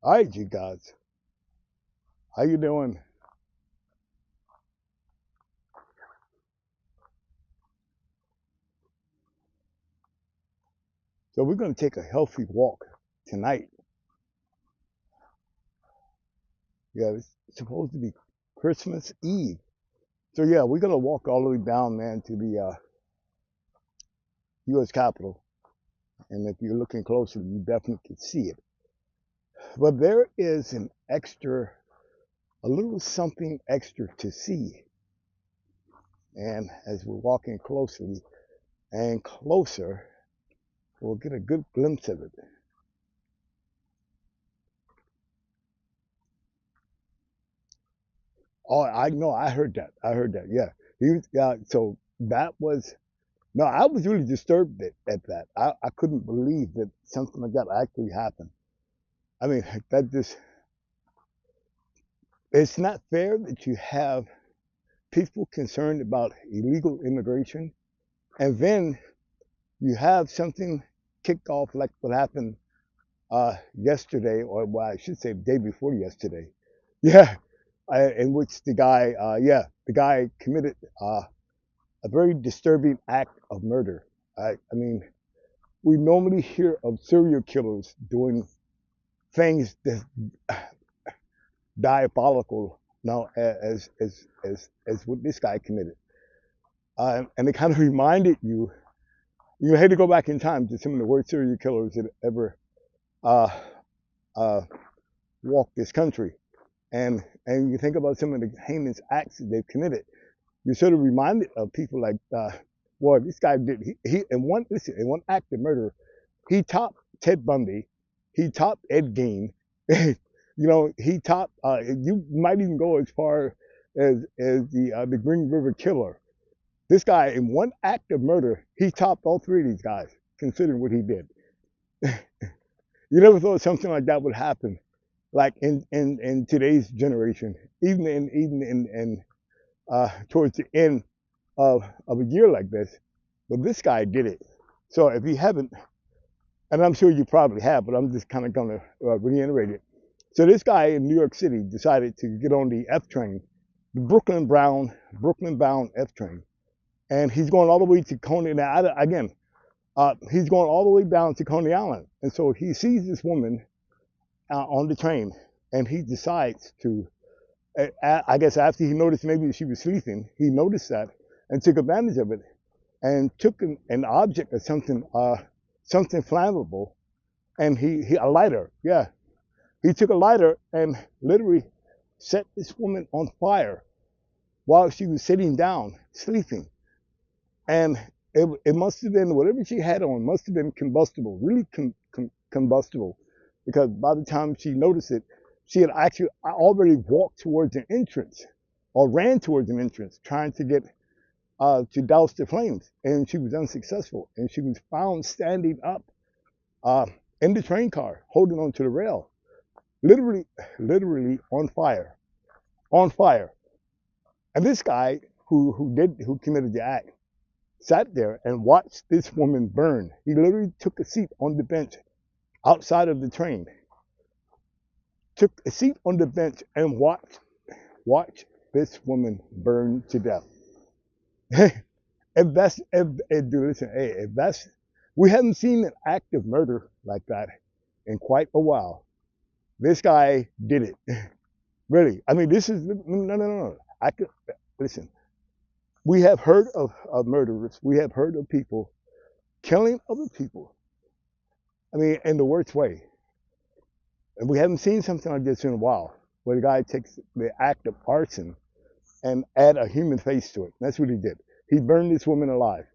All right, you guys, how you doing? So we're gonna take a healthy walk tonight. Yeah, it's supposed to be Christmas Eve. So yeah, we're gonna walk all the way down, man, to the U.S. Capitol. And if you're looking closely, you definitely can see it. But there is a little something extra to see. And as we're walking closely and closer, we'll get a good glimpse of it. Oh, I know. I heard that. I heard that. Yeah. So that was no. I was really disturbed at that. I couldn't believe that something like that actually happened. I mean, that just it's not fair that you have people concerned about illegal immigration, and then you have something kicked off like what happened yesterday, or well, I should say the day before yesterday. Yeah, in which the guy committed a very disturbing act of murder. I mean, we normally hear of serial killers doing things that diabolical now as what this guy committed, and it kind of reminded you. You had to go back in time to some of the worst serial killers that ever uh, uh, walked this country, and you think about some of the heinous acts that they've committed. You're sort of reminded of people like, boy, this guy did he in one act of murder, he topped Ted Bundy, he topped Ed Gein, you know, he topped. You might even go as far as the Green River Killer. This guy in one act of murder, he topped all three of these guys, considering what he did. You never thought something like that would happen, like in today's generation, even in towards the end of a year like this. But this guy did it. So if you haven't, and I'm sure you probably have, but I'm just kind of going to reiterate it. So this guy in New York City decided to get on the F train, the Brooklyn bound F train, and he's going all the way to Coney. Now again, he's going all the way down to Coney Island, and so he sees this woman on the train, and he decides to. I guess after he noticed maybe she was sleeping, he noticed that and took advantage of it and took an object or something flammable, and he a lighter. Yeah, he took a lighter and literally set this woman on fire while she was sitting down sleeping, and it must have been whatever she had on must have been combustible, really combustible, because by the time she noticed it, she had actually already walked towards an entrance or ran towards an entrance trying to get to douse the flames, and she was unsuccessful. And she was found standing up uh, in the train car, holding onto the rail, literally, literally on fire. And this guy who committed the act sat there and watched this woman burn. He literally took a seat on the bench outside of the train, took a seat on the bench and watched this woman burn to death. Dude, listen, hey, if that's, we haven't seen an act of murder like that in quite a while. This guy did it. Really. I mean, this is, no. I could, listen, we have heard of murderers. We have heard of people killing other people. I mean, in the worst way. And we haven't seen something like this in a while, where the guy takes the act of arson and add a human face to it. That's what he did. He burned this woman alive,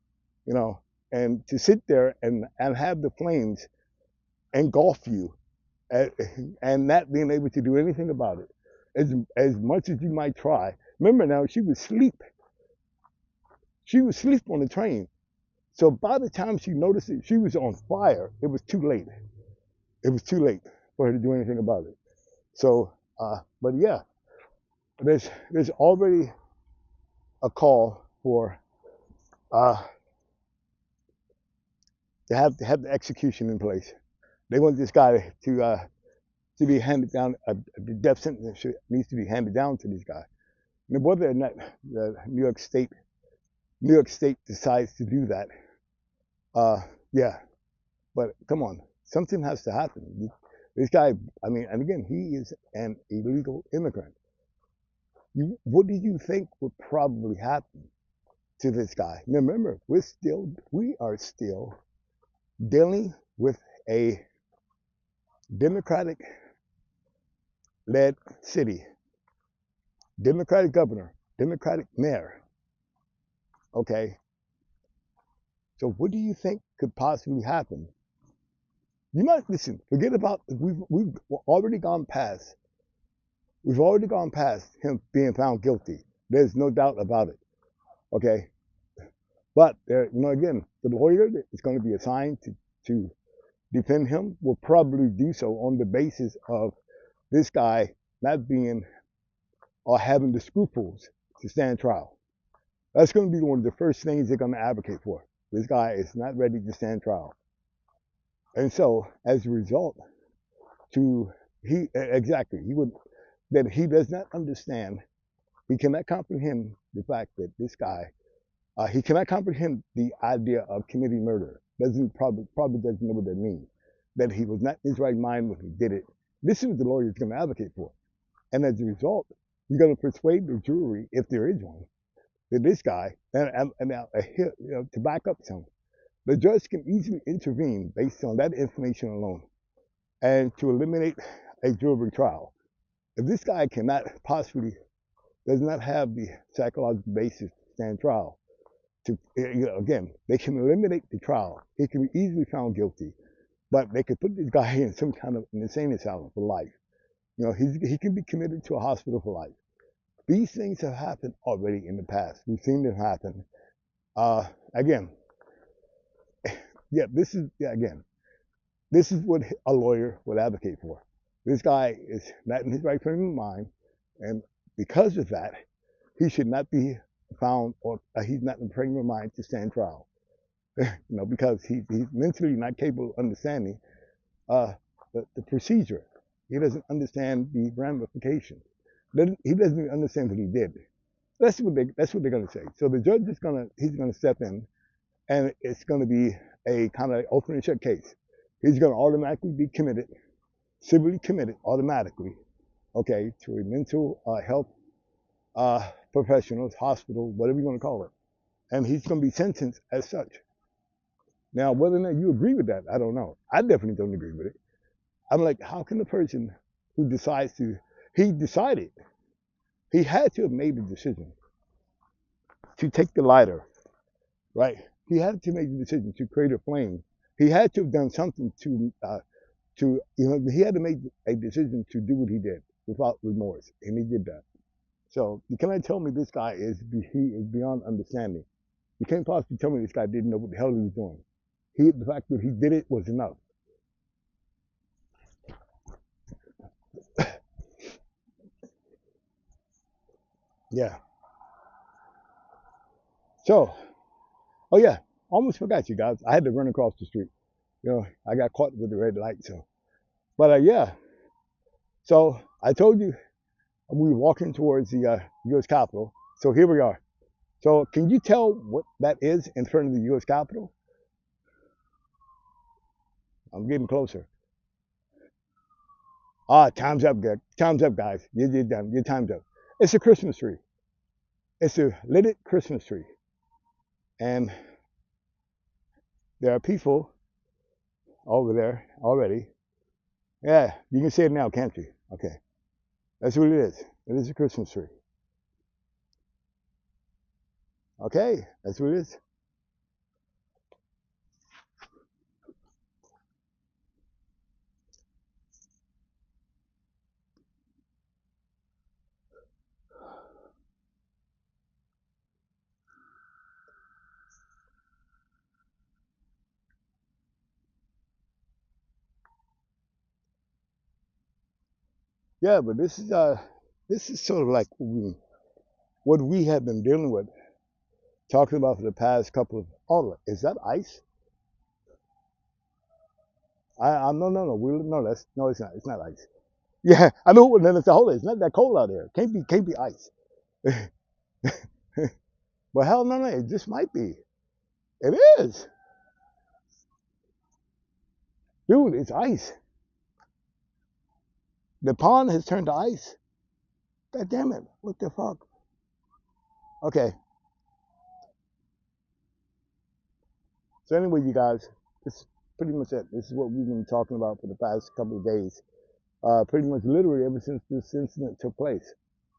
you know, and to sit there and have the flames engulf you, and, and not being able to do anything about it, as much as you might try. Remember now, she was asleep. She was asleep on the train. So by the time she noticed it, she was on fire. It was too late. It was too late for her to do anything about it. So, but yeah, there's already a call for uh, to have the execution in place. They want this guy to be handed down. The death sentence needs to be handed down to this guy. And whether or not the New York State decides to do that, yeah. But come on, something has to happen. This guy, I mean, and again, he is an illegal immigrant. What do you think would probably happen to this guy? Now remember, we are still dealing with a Democratic led city, Democratic governor, Democratic mayor. Okay. So what do you think could possibly happen? You might listen, forget about we've already gone past him being found guilty. There's no doubt about it. Okay. But again, the lawyer that is going to be assigned to defend him will probably do so on the basis of this guy not being or having the scruples to stand trial. That's going to be one of the first things they're going to advocate for. This guy is not ready to stand trial. And so, as a result, he does not understand, he cannot comprehend the fact that this guy, he cannot comprehend the idea of committing murder. Probably doesn't know what that means. That he was not in his right mind when he did it. This is what the lawyer is going to advocate for. And as a result, he's going to persuade the jury, if there is one, that this guy, to back up some, the judge can easily intervene based on that information alone and to eliminate a jury trial. If this guy does not have the psychological basis to stand trial, again, they can eliminate the trial. He can be easily found guilty, but they could put this guy in some kind of insane asylum for life. He can be committed to a hospital for life. These things have happened already in the past. We've seen them happen. Again, this is what a lawyer would advocate for. This guy is not in his right frame of mind, and because of that, he should not be found, or he's not in the frame of mind to stand trial. Because he's mentally not capable of understanding the procedure. He doesn't understand the ramifications. He doesn't even understand what he did. That's what they're going to say. So the judge is he's going to step in, and it's going to be a kind of open and shut case. He's going to automatically be committed, civilly committed automatically, okay, to a mental health professionals, hospital, whatever you want to call it. And he's going to be sentenced as such. Now, whether or not you agree with that, I don't know. I definitely don't agree with it. I'm like, how can the person who decides he decided, he had to have made the decision to take the lighter, right? He had to make the decision to create a flame. He had to have done something he had to make a decision to do what he did without remorse, and he did that. So you cannot tell me this guy is beyond understanding. You can't possibly tell me this guy didn't know what the hell he was doing. The fact that he did it was enough. Yeah. So, oh yeah, almost forgot you guys. I had to run across the street. I got caught with the red light. So, but yeah. So I told you we were walking towards the U.S. Capitol. So here we are. So can you tell what that is in front of the U.S. Capitol? I'm getting closer. Time's up, guys. Time's up, guys. You're done. Your time's up. It's a Christmas tree. It's a lit Christmas tree. And there are people over there already. Yeah, you can see it now, can't you? Okay. That's what it is. It is a Christmas tree. Okay, that's what it is. Yeah, but this is sort of like what we have been dealing with, talking about for the past couple of. Oh, is that ice? I'm no. No, it's not. It's not ice. Yeah, I know. Then it's hold it. It's not that cold out there. Can't be ice. But hell no, no, it just might be. It is, dude. It's ice. The pond has turned to ice. God damn it! What the fuck? Okay. So anyway, you guys, this is pretty much it. This is what we've been talking about for the past couple of days. Pretty much literally ever since this incident took place.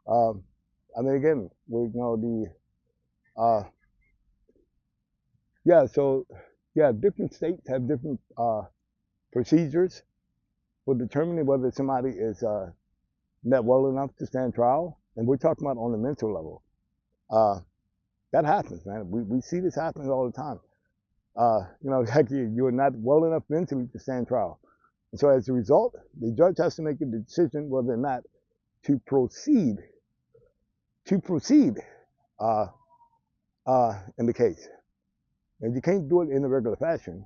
Um, I mean, again, we know yeah, so yeah, different states have different procedures for determining whether somebody is not well enough to stand trial. And we're talking about on the mental level. Uh, that happens, man. We see this happening all the time. Like you're not well enough mentally to stand trial. And so as a result, the judge has to make a decision whether or not to proceed uh, in the case. And you can't do it in the regular fashion.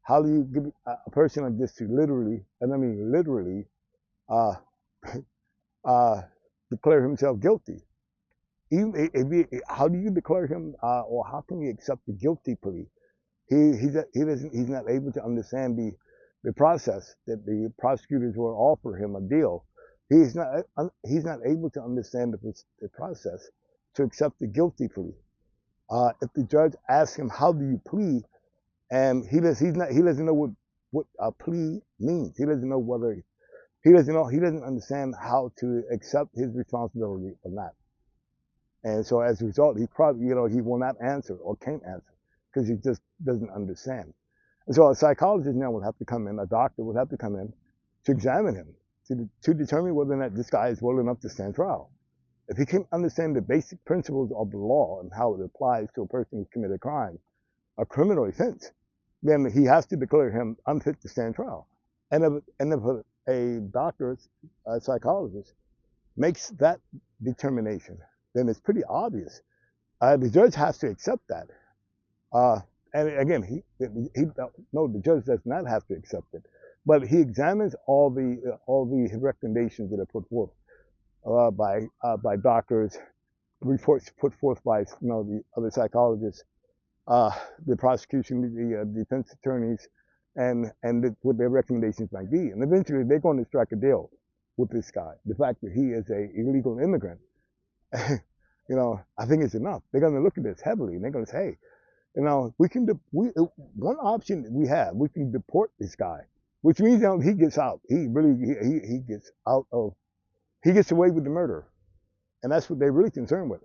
How do you give a person like this to literally, and I mean literally, uh, uh, declare himself guilty? Even how do you declare him, or how can he accept the guilty plea? He's not able to understand the process that the prosecutors will offer him a deal. He's not able to understand the process to accept the guilty plea. If the judge asks him, "How do you plead?" and he doesn't know what a plea means. He doesn't know whether he doesn't understand how to accept his responsibility or not. And so as a result, he probably he will not answer or can't answer because he just doesn't understand. And so a psychologist now would have to come in, a doctor would have to come in to examine him to determine whether or not this guy is well enough to stand trial. If he can understand the basic principles of the law and how it applies to a person who's committed a crime, a criminal offense, then he has to declare him unfit to stand trial. And if a doctor, a psychologist, makes that determination, then it's pretty obvious. The judge has to accept that. Uh, and again, he no, the judge does not have to accept it, but he examines all the recommendations that are put forth by doctors, reports put forth by the other psychologists, uh, the prosecution, the defense attorneys, and what their recommendations might be. And eventually, they're going to strike a deal with this guy. The fact that he is a illegal immigrant, I think it's enough. They're going to look at this heavily, and they're going to say, hey, we can one option we have, we can deport this guy, which means he gets out. He gets out of he gets away with the murder, and that's what they're really concerned with.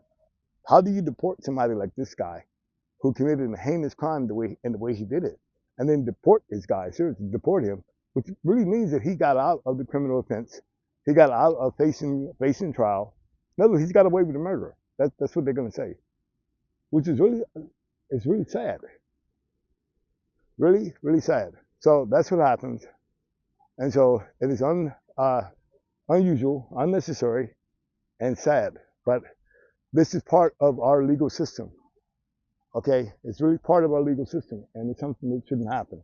How do you deport somebody like this guy who committed a heinous crime the way he did it, and then deport this guy, seriously deport him, which really means that he got out of the criminal offense, he got out of facing trial. In other words, he's got away with the murder. That's what they're going to say, which is really sad, really really sad. So that's what happens, and so it is unusual, unnecessary, and sad. But this is part of our legal system. Okay, it's really part of our legal system, and it's something that shouldn't happen.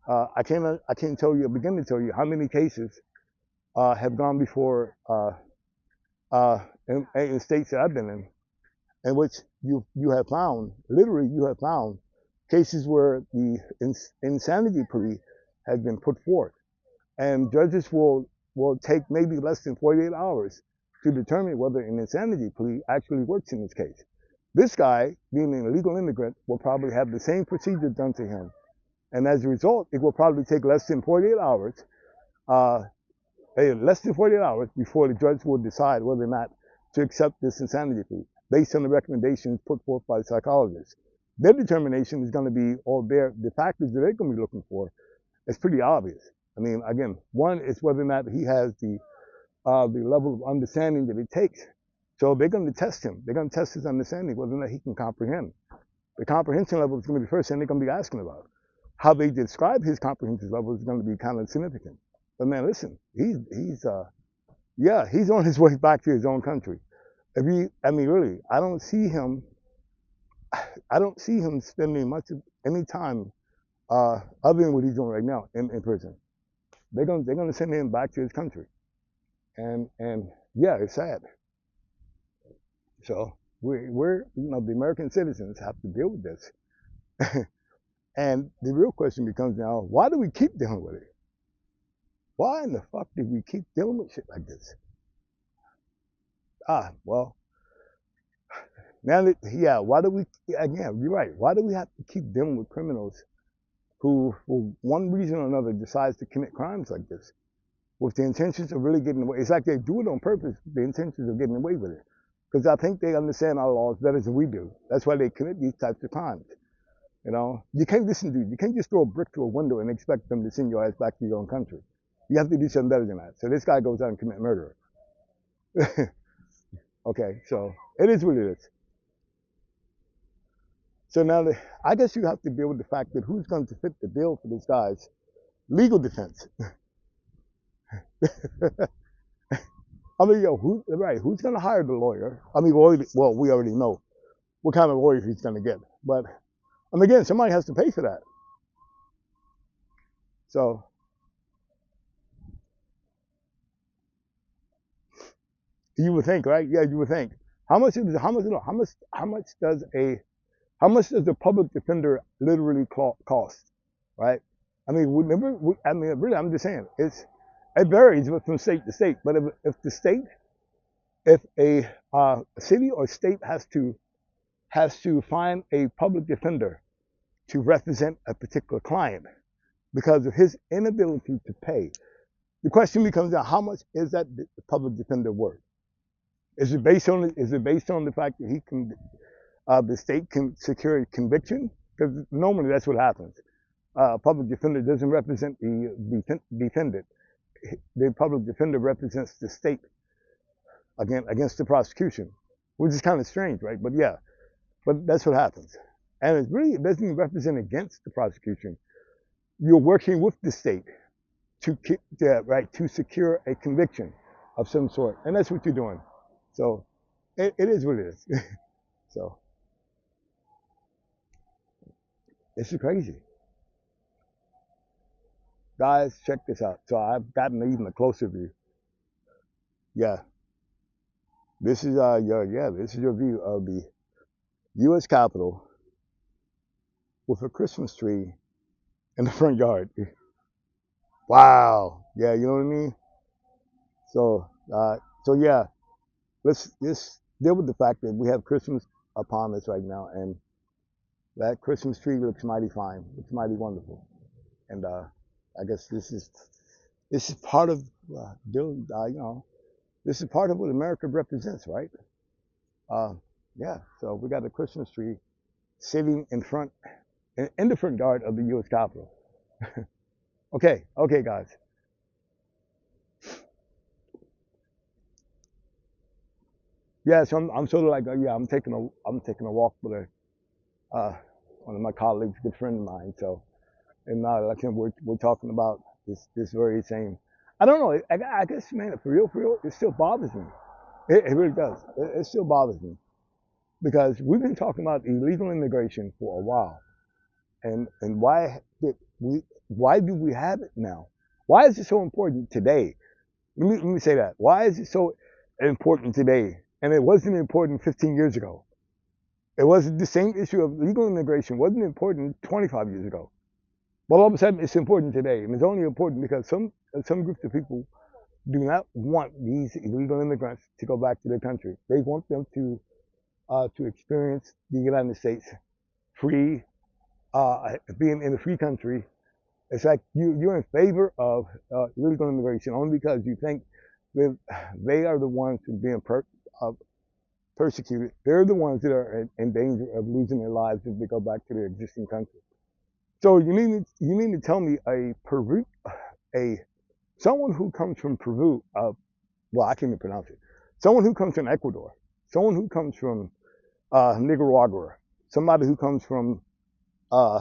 I can't begin to tell you how many cases have gone before in states that I've been in which you have found, literally you have found cases where the insanity plea has been put forth, and judges will take maybe less than 48 hours to determine whether an insanity plea actually works in this case. This guy, being an illegal immigrant, will probably have the same procedure done to him. And as a result, it will probably take less than 48 hours, uh, before the judge will decide whether or not to accept this insanity plea based on the recommendations put forth by the psychologists. Their determination is going to be, or the factors that they're going to be looking for, is pretty obvious. I mean, again, one is whether or not he has the level of understanding that it takes. So they're going to test him. They're going to test his understanding, whether or not he can comprehend. The comprehension level is going to be the first thing they're going to be asking about. How they describe his comprehension level is going to be kind of significant. But man, listen, he's on his way back to his own country. Really, I don't see him spending any time other than what he's doing right now in prison. They're going to send him back to his country. And yeah, it's sad. So we're the American citizens have to deal with this. And the real question becomes now, why do we keep dealing with it? Why in the fuck do we keep dealing with shit like this? Well, now that, yeah, why do we, again, you're right. Why do we have to keep dealing with criminals who, for one reason or another, decides to commit crimes like this with the intentions of really getting away? It's like they do it on purpose, the intentions of getting away with it. Because I think they understand our laws better than we do. That's why they commit these types of crimes. You can't listen to, you can't just throw a brick through a window and expect them to send your ass back to your own country. You have to do something better than that. So this guy goes out and commit murder. Okay, so it is what it is. So now I guess you have to deal with the fact that who's going to fit the bill for this guy's legal defense. I mean, who's going to hire the lawyer? I mean, well, we already know what kind of lawyer he's going to get. But, and again, somebody has to pay for that. So, you would think, right? Yeah, you would think. How much does the public defender literally cost, right? I mean, really, I'm just saying, it varies from state to state. But if a city or state has to find a public defender to represent a particular client because of his inability to pay, the question becomes now: how much is that public defender worth? Is it based on the fact that the state can secure a conviction? Because normally that's what happens. Public defender doesn't represent the defendant. The public defender represents the state against the prosecution, which is kind of strange, right? But yeah, but that's what happens. And it doesn't even represent against the prosecution. You're working with the state to secure a conviction of some sort, and that's what you're doing. So it is what it is. So this is crazy. Guys, check this out. So I've gotten even a closer view. Yeah, this is your view of the U.S. Capitol with a Christmas tree in the front yard. Wow. Yeah, you know what I mean. So yeah, let's deal with the fact that we have Christmas upon us right now, and that Christmas tree looks mighty fine. Looks mighty wonderful, and I guess this is part of this is part of what America represents, right? Uh, yeah. So we got a Christmas tree sitting in the front yard of the U.S. Capitol. Okay, guys. Yeah, so I'm sort of like I'm taking a walk with uh, one of my colleagues, a good friend of mine. So and like we're talking about this very same. I don't know. I guess, man, for real, it still bothers me. It really does. It still bothers me because we've been talking about illegal immigration for a while, and why do we have it now? Why is it so important today? Let me say that. Why is it so important today? And it wasn't important 15 years ago. It wasn't the same issue of legal immigration wasn't important 25 years ago. But all of a sudden, it's important today, and it's only important because some groups of people do not want these illegal immigrants to go back to their country. They want them to experience the United States free, being in a free country. It's like you're in favor of illegal immigration only because you think that they are the ones who are being persecuted. They're the ones that are in danger of losing their lives if they go back to their existing country. So you mean to tell me a someone who comes from Peru, well, I can't even pronounce it. Someone who comes from Ecuador, someone who comes from Nicaragua, somebody who comes from uh,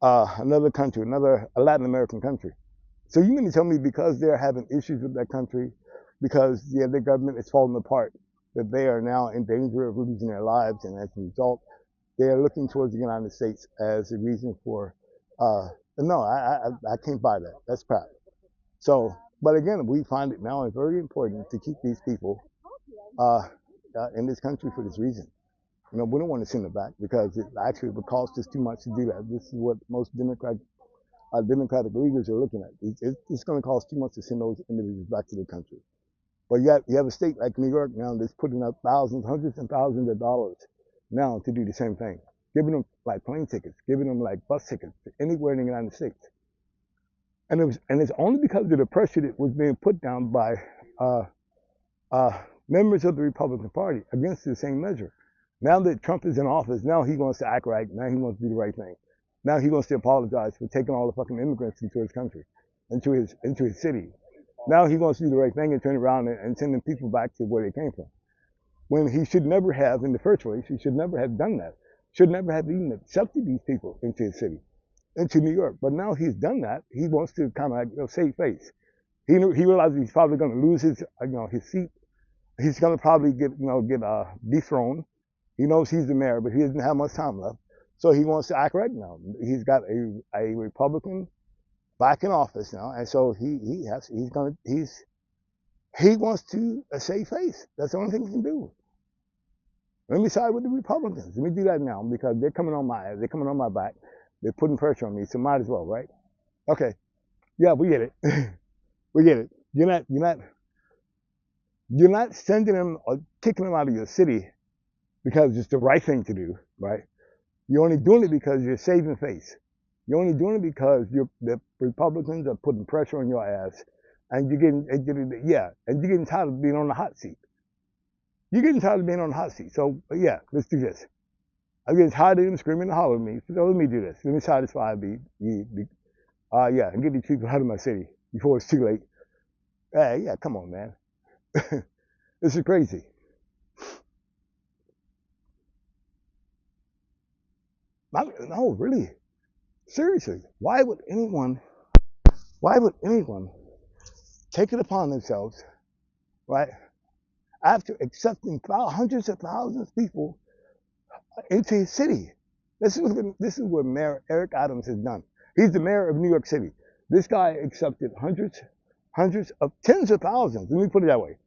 another country, another Latin American country. So you mean to tell me because they're having issues with that country, because their government is falling apart, that they are now in danger of losing their lives, and as a result, they are looking towards the United States as a reason for. No, I can't buy that. That's crap. So But again, we find it now very important to keep these people uh, in this country for this reason. We don't want to send them back because it actually would cost us too much to do that. This is what most Democratic leaders are looking at. It's going to cost too much to send those individuals back to their country. But you have a state like New York now that's putting up thousands, hundreds and thousands of dollars now to do the same thing, giving them like plane tickets, giving them like bus tickets to anywhere in the United States. And it's only because of the pressure that was being put down by uh, members of the Republican Party against the same measure. Now that Trump is in office, now he wants to act right. Now he wants to do the right thing. Now he wants to apologize for taking all the fucking immigrants into his country, into his city. Now he wants to do the right thing and turn around and send them people back to where they came from. When he should never have, in the first place, he should never have done that. Should never have even accepted these people into his city, into New York. But now he's done that. He wants to kind of save face. He realizes he's probably going to lose his seat. He's going to probably get dethroned. He knows he's the mayor, but he doesn't have much time left. So he wants to act right now. He's got a Republican back in office now, and so he wants to save face. That's the only thing he can do. Let me side with the Republicans. Let me do that now because they're coming on my back. They're putting pressure on me, so might as well, right? Okay. Yeah, we get it. We get it. You're not sending them or kicking them out of your city because it's the right thing to do, right? You're only doing it because you're saving face. You're only doing it because the Republicans are putting pressure on your ass, and you're getting tired of being on the hot seat. You're getting tired of being on the hot seat. So yeah, let's do this. I'm getting tired of them screaming and hollering at me. So let me do this. Let me satisfy and get these people out of my city before it's too late. Hey, yeah, come on, man. This is crazy. No, really. Seriously, why would anyone take it upon themselves, right, after accepting hundreds of thousands of people into his city? This is what Mayor Eric Adams has done. He's the mayor of New York City. This guy accepted tens of thousands. Let me put it that way.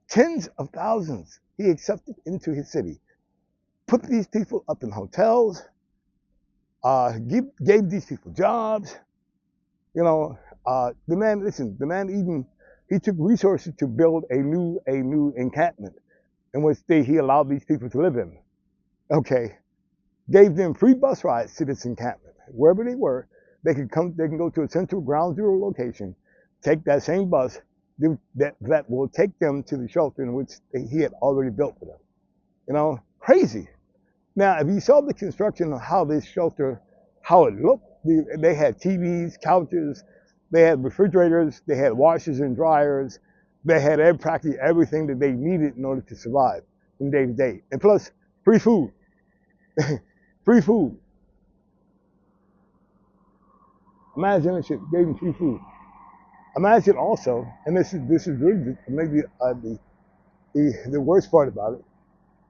Tens of thousands he accepted into his city. Put these people up in hotels. Gave these people jobs. The man even he took resources to build a new encampment in which he allowed these people to live in. Okay, gave them free bus rides to this encampment wherever they were. They can go to a central ground zero location, take that same bus that will take them to the shelter in which he had already built for them. Crazy. Now, if you saw the construction of how this shelter, how it looked, they had TVs, couches, they had refrigerators, they had washers and dryers, they had practically everything that they needed in order to survive from day to day. And plus, free food. Free food. Imagine that shit, gave them free food. Imagine also, and this is really maybe the worst part about it,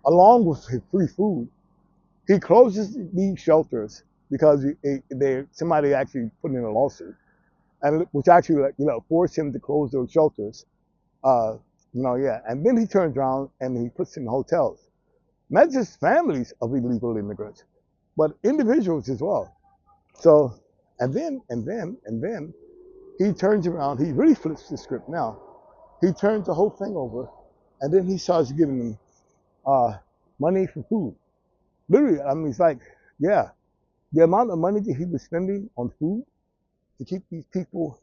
along with free food, he closes these shelters because somebody actually put in a lawsuit, and which actually forced him to close those shelters. And then he turns around and he puts in hotels, not just families of illegal immigrants, but individuals as well. So, and then he turns around. He really flips the script now. He turns the whole thing over, and then he starts giving them money for food. Literally, I mean, it's like, yeah, the amount of money that he was spending on food to keep these people,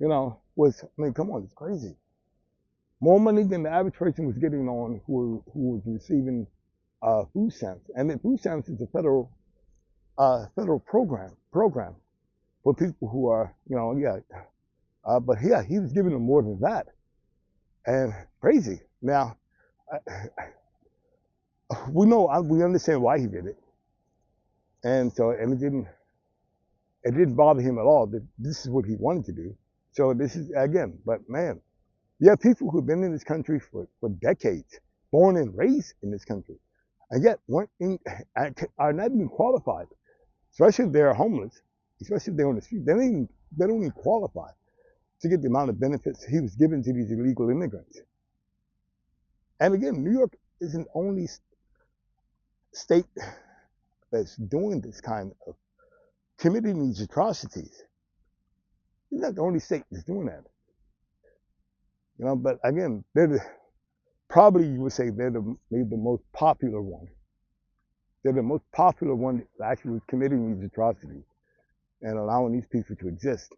come on, it's crazy. More money than the average person was getting on who was receiving food stamps. And the food stamps is a federal program for people who are, but yeah, he was giving them more than that. And crazy. Now, we understand why he did it. And so, and it didn't bother him at all. This is what he wanted to do. So this is, again, but man, you have people who've been in this country for decades, born and raised in this country, and yet are not even qualified, especially if they're homeless, especially if they're on the street. They don't even qualify to get the amount of benefits he was giving to these illegal immigrants. And again, New York isn't the only state that's doing this kind of committing these atrocities. It's not the only state that's doing that. But again, probably you would say they're maybe the most popular one. They're the most popular one that actually was committing these atrocities and allowing these people to exist.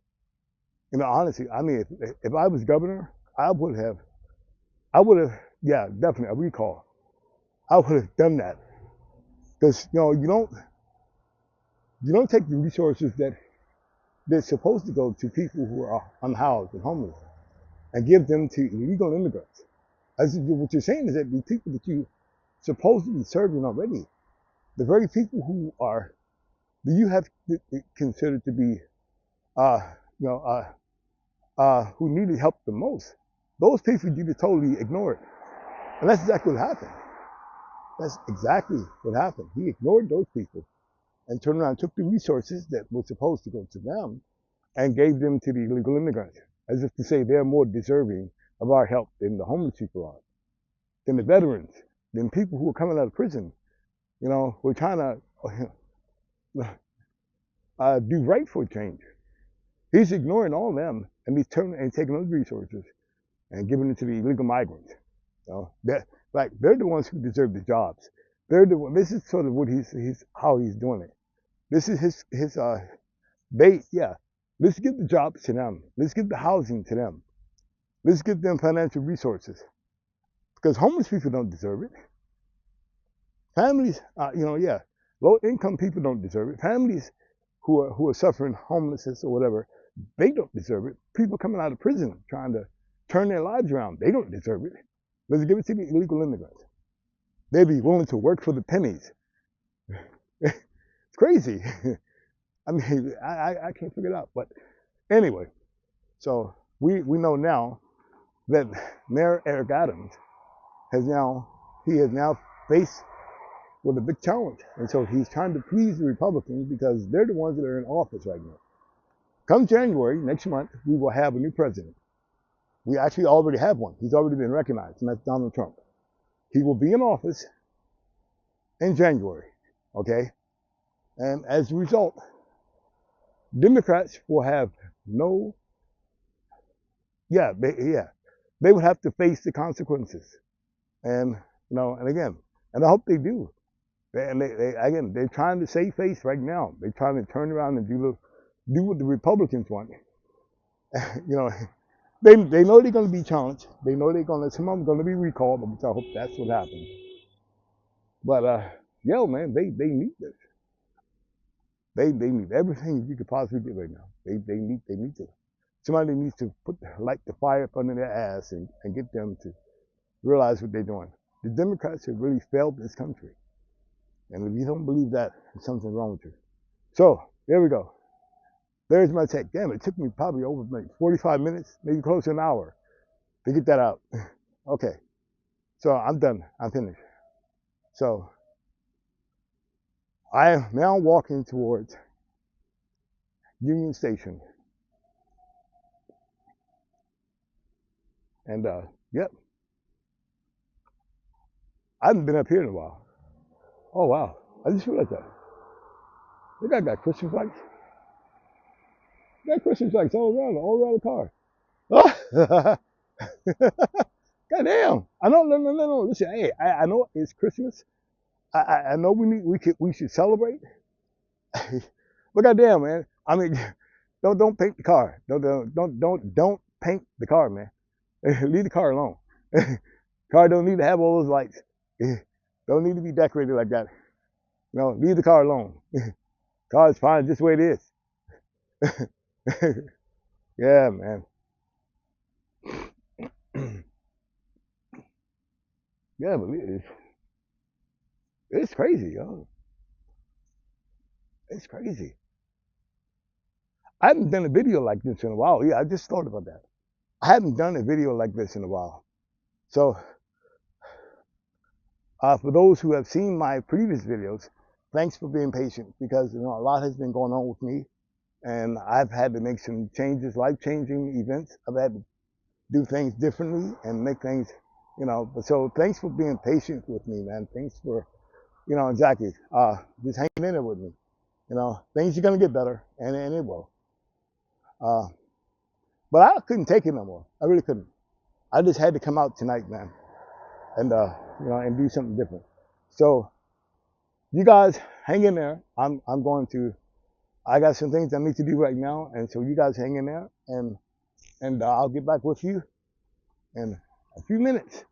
Honestly, I mean, if I was governor, I would have, yeah, definitely a recall. I would have done that because you don't take the resources that they're supposed to go to people who are unhoused and homeless and give them to illegal immigrants. As what you're saying is that the people that you supposed to be serving already, the very people who you have considered to be, who needed help the most, those people you just totally ignored. And that's exactly what happened. That's exactly what happened. He ignored those people and turned around and took the resources that were supposed to go to them and gave them to the illegal immigrants, as if to say they're more deserving of our help than the homeless people are, than the veterans, than people who are coming out of prison. We're trying to do right for a change. He's ignoring all of them, and he's turning and taking those resources and giving them to the illegal migrants. They're the ones who deserve the jobs. They're the one. This is sort of what how he's doing it. This is his Let's give the jobs to them. Let's give the housing to them. Let's give them financial resources, because homeless people don't deserve it. Families, low income people don't deserve it. Families who are suffering homelessness or whatever, they don't deserve it. People coming out of prison trying to turn their lives around, they don't deserve it. Let's give it to the illegal immigrants. They'd be willing to work for the pennies. It's crazy. I mean, I can't figure it out. But anyway, so we know now that Mayor Eric Adams has now faced with a big challenge. And so he's trying to please the Republicans because they're the ones that are in office right now. Come January, next month, we will have a new president. We actually already have one. He's already been recognized, and that's Donald Trump. He will be in office in January, okay? And as a result, Democrats will have they would have to face the consequences. And, and again, and I hope they do. They're trying to save face right now. They're trying to turn around and do what the Republicans want. They know they're going to be challenged. They know some of them going to be recalled, but I hope that's what happens. But man, they need this. They need everything you could possibly get right now. They need to. Somebody needs to light the fire up under their ass and get them to realize what they're doing. The Democrats have really failed this country. And if you don't believe that, there's something wrong with you. So, there we go. There's my take. Damn, it took me probably over like 45 minutes, maybe close to an hour to get that out. Okay. So, I'm done. I'm finished. So, I am now walking towards Union Station. And, yep. I haven't been up here in a while. Oh, wow. I just realized that. They got Christmas lights. Got Christmas lights all around the car. Oh. God damn. I know, no. Listen, hey, I know it's Christmas. I know we should celebrate. But goddamn, man. I mean, don't paint the car. Don't paint the car, man. Leave the car alone. Car don't need to have all those lights. Don't need to be decorated like that. Leave the car alone. Car is fine just the way it is. Yeah, man. Yeah, but it's crazy, yo. It's crazy. I haven't done a video like this in a while. Yeah, I just thought about that. I haven't done a video like this in a while. So, for those who have seen my previous videos, thanks for being patient because a lot has been going on with me, and I've had to make some changes, life-changing events. I've had to do things differently and make things, But so thanks for being patient with me, man. Thanks for, Jackie, just hanging in there with me. Things are gonna get better, and it will. Uh, but I couldn't take it no more. I really couldn't. I just had to come out tonight, man, and and do something different. So you guys hang in there. I'm going to. I got some things I need to do right now, and so you guys hang in there, and I'll get back with you in a few minutes.